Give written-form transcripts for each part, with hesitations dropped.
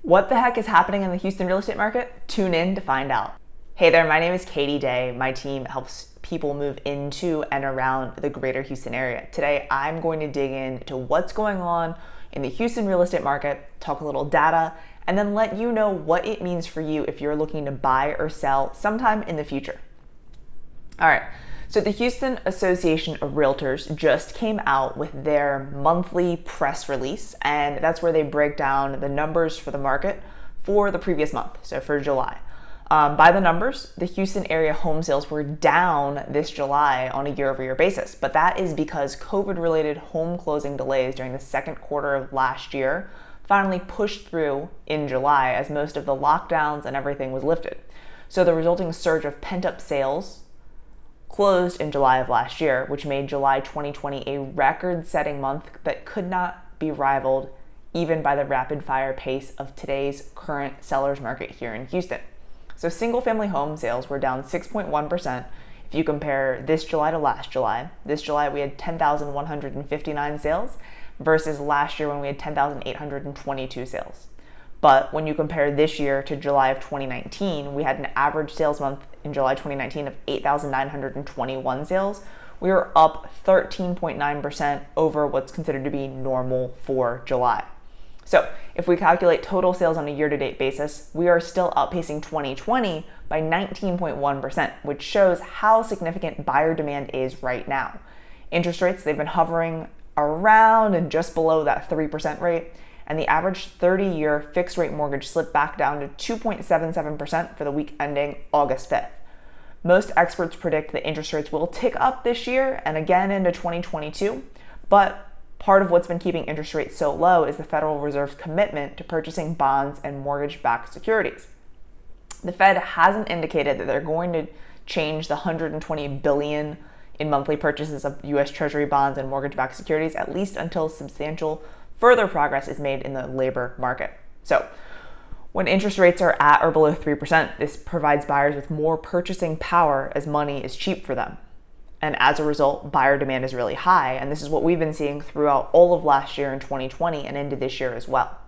What the heck is happening in the Houston real estate market? Tune in to find out. Hey there, my name is Katie Day. My team helps people move into and around the greater Houston area. Today, I'm going to dig into what's going on in the Houston real estate market, talk a little data, and then let you know what it means for you if you're looking to buy or sell sometime in the future. All right. So the Houston Association of Realtors just came out with their monthly press release, and that's where they break down the numbers for the market for the previous month, so for July. By the numbers, the Houston area home sales were down this July on a year-over-year basis, but that is because COVID-related home closing delays during the second quarter of last year finally pushed through in July as most of the lockdowns and everything was lifted. So the resulting surge of pent-up sales closed in July of last year, which made July 2020 a record-setting month that could not be rivaled even by the rapid-fire pace of today's current seller's market here in Houston. So single-family home sales were down 6.1% if you compare this July to last July. This July we had 10,159 sales versus last year when we had 10,822 sales. But when you compare this year to July of 2019, we had an average sales month in July 2019 of 8,921 sales. We were up 13.9% over what's considered to be normal for July. So if we calculate total sales on a year-to-date basis, we are still outpacing 2020 by 19.1%, which shows how significant buyer demand is right now. Interest rates, they've been hovering around and just below that 3% rate, and the average 30-year fixed-rate mortgage slipped back down to 2.77% for the week ending August 5th. Most experts predict that interest rates will tick up this year and again into 2022, but part of what's been keeping interest rates so low is the Federal Reserve's commitment to purchasing bonds and mortgage-backed securities. The Fed hasn't indicated that they're going to change the $120 billion in monthly purchases of U.S. Treasury bonds and mortgage-backed securities, at least until substantial further progress is made in the labor market. So when interest rates are at or below 3%, this provides buyers with more purchasing power as money is cheap for them. And as a result, buyer demand is really high. And this is what we've been seeing throughout all of last year in 2020 and into this year as well.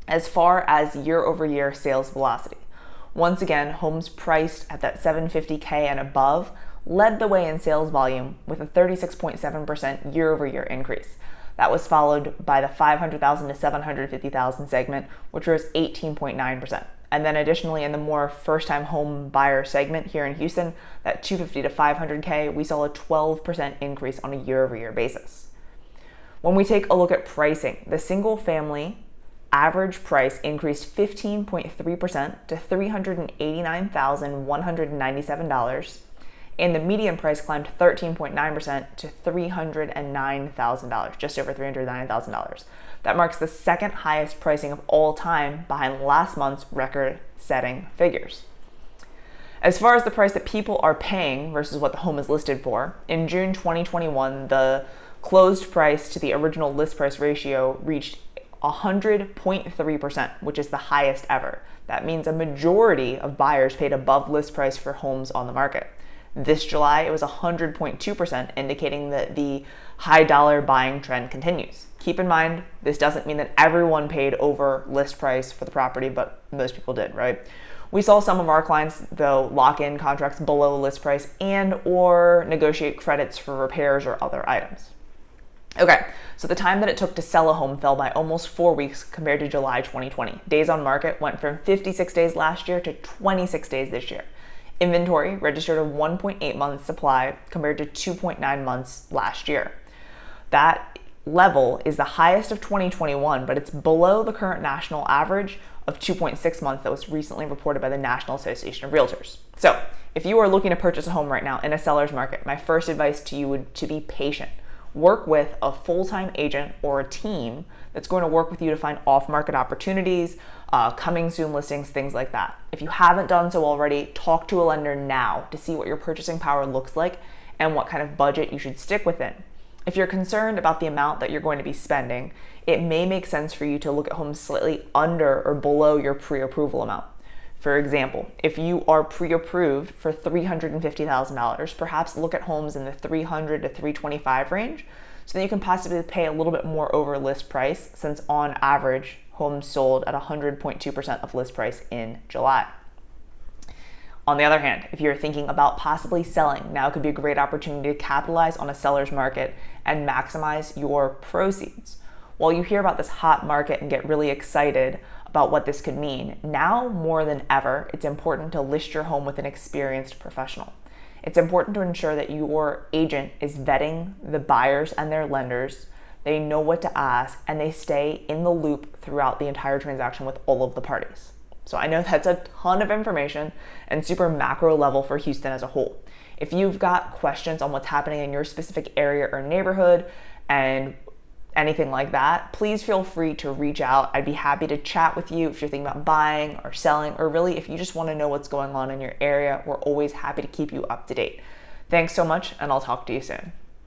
As far as year-over-year sales velocity, once again, homes priced at that $750K and above led the way in sales volume with a 36.7% year-over-year increase. That was followed by the $500,000 to $750,000 segment, which rose 18.9%. And then additionally, in the more first-time home buyer segment here in Houston, that $250,000 to $500K, we saw a 12% increase on a year-over-year basis. When we take a look at pricing, the single-family average price increased 15.3% to $389,197. And the median price climbed 13.9% to $309,000, just over $309,000. That marks the second highest pricing of all time behind last month's record-setting figures. As far as the price that people are paying versus what the home is listed for, in June 2021, the closed price to the original list price ratio reached 100.3%, which is the highest ever. That means a majority of buyers paid above list price for homes on the market. This July, it was 100.2%, indicating that the high dollar buying trend continues. Keep in mind, this doesn't mean that everyone paid over list price for the property, but most people did, right? We saw some of our clients, though, lock in contracts below list price and or negotiate credits for repairs or other items. Okay, so the time that it took to sell a home fell by almost 4 weeks compared to July 2020. Days on market went from 56 days last year to 26 days this year. Inventory registered a 1.8 month supply compared to 2.9 months last year. That level is the highest of 2021, but it's below the current national average of 2.6 months that was recently reported by the National Association of Realtors. So if you are looking to purchase a home right now in a seller's market, my first advice to you would to be patient. Work with a full-time agent or a team that's going to work with you to find off-market opportunities, coming soon listings, things like that. If you haven't done so already, talk to a lender now to see what your purchasing power looks like and what kind of budget you should stick within. If you're concerned about the amount that you're going to be spending, it may make sense for you to look at homes slightly under or below your pre-approval amount. For example, if you are pre-approved for $350,000, perhaps look at homes in the $300 to $325 range so that you can possibly pay a little bit more over list price, since on average, homes sold at 100.2% of list price in July. On the other hand, if you're thinking about possibly selling, now could be a great opportunity to capitalize on a seller's market and maximize your proceeds. While you hear about this hot market and get really excited about what this could mean, now more than ever, it's important to list your home with an experienced professional. It's important to ensure that your agent is vetting the buyers and their lenders, they know what to ask, and they stay in the loop throughout the entire transaction with all of the parties. So I know that's a ton of information and super macro level for Houston as a whole. If you've got questions on what's happening in your specific area or neighborhood and anything like that, please feel free to reach out. I'd be happy to chat with you if you're thinking about buying or selling, or really if you just want to know what's going on in your area. We're always happy to keep you up to date. Thanks so much, and I'll talk to you soon.